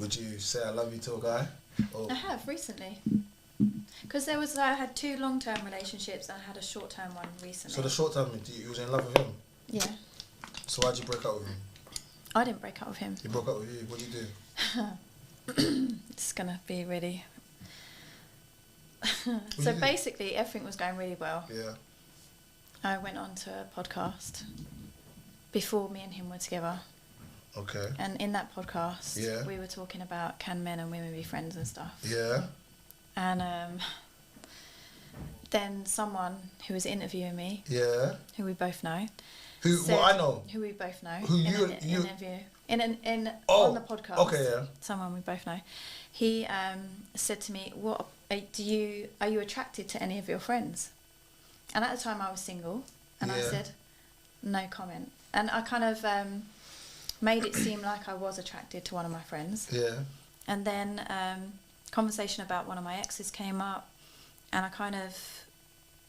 Would you say I love you to a guy? Or? I have recently. Because I had 2 long-term relationships and I had a short-term one recently. So the short-term, you was in love with him? Yeah. So why'd you break up with him? I didn't break up with him. He broke up with you. What did you do? It's going to be really... So basically, everything was going really well. Yeah. I went on to a podcast before me and him were together. Okay. And in that podcast, yeah. we were talking about can men and women be friends and stuff. Yeah. And then someone who was interviewing me, yeah, who we both know, I know, who we both know, who on the podcast, okay, yeah, someone we both know, he said to me, "What are you attracted to any of your friends?" And at the time I was single, and I said, "No comment." And I kind of made it seem like I was attracted to one of my friends. Yeah. And then conversation about one of my exes came up, and I kind of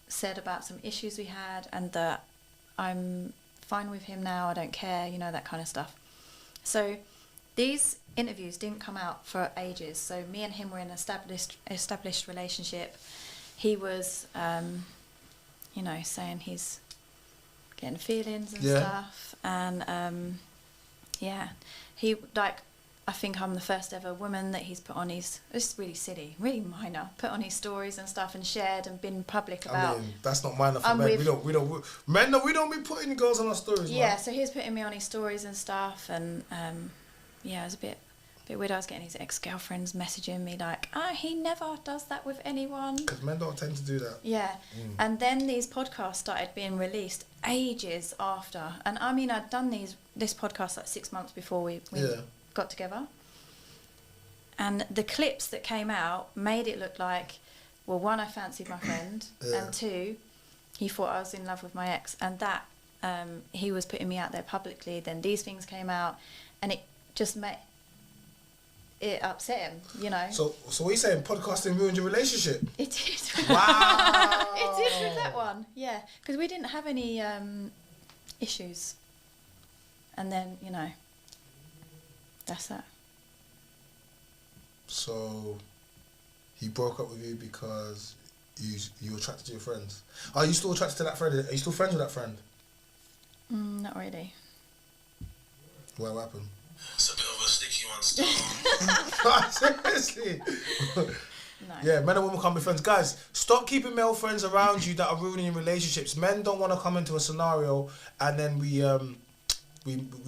said about some issues we had and that I'm fine with him now, I don't care, you know, that kind of stuff. So these interviews didn't come out for ages. So me and him were in an established relationship. He was, you know, saying he's getting feelings and stuff. And he, like, I think I'm the first ever woman that he's put on his, it's really silly, really minor, put on his stories and stuff and shared and been public about. I mean, that's not minor for men. We don't be putting girls on our stories, yeah, man. so he was putting me on his stories and stuff, and it was a bit weird. I was getting his ex-girlfriends messaging me like, he never does that with anyone. Because men don't tend to do that. Yeah, and then these podcasts started being released ages after. And I mean, I'd done this podcast like 6 months before we got together, and the clips that came out made it look like, well, 1, I fancied my friend, and 2, he thought I was in love with my ex, and that he was putting me out there publicly. Then these things came out, and it just it upset him, you know. So what are you saying? Podcasting ruined your relationship? It did. Wow. It did with that one, yeah, because we didn't have any issues, and then, you know, that's that. So he broke up with you because you were attracted to your friends. Are you still attracted to that friend? Are you still friends with that friend? Not really. What happened? It's a bit of a sticky one still. Seriously? No. Yeah, men and women can't be friends. Guys, stop keeping male friends around you that are ruining your relationships. Men don't want to come into a scenario and then we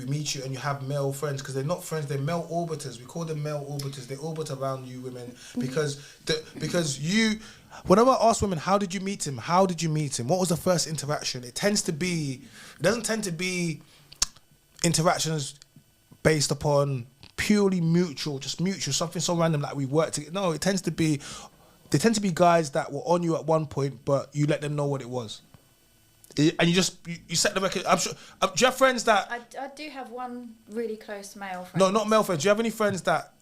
meet you and you have male friends, because they're not friends, they're male orbiters. We call them male orbiters. They orbit around you women because you, whenever I ask women, how did you meet him? How did you meet him? What was the first interaction? It doesn't tend to be interactions based upon purely mutual, something so random like we work together. No, they tend to be guys that were on you at one point, but you let them know what it was. And you set the record. I'm sure. Do you have friends that? I do have one really close male friend. No, not male friends. Do you have any friends that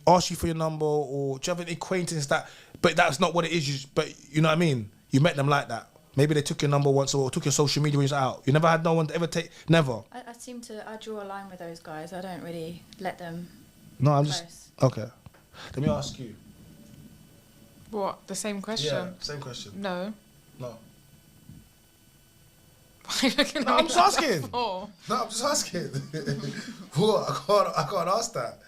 ask you for your number, or do you have any acquaintance that? But that's not what it is. But you know what I mean. You met them like that. Maybe they took your number once or took your social media when you was out. You never had no one to ever take. Never. I draw a line with those guys. I don't really let them. No, I'm close. just okay. Let me ask you. What? The same question? Yeah, same question. No. No. Why are you looking No, I'm just asking. For? No, I'm just asking. What? I can't ask that.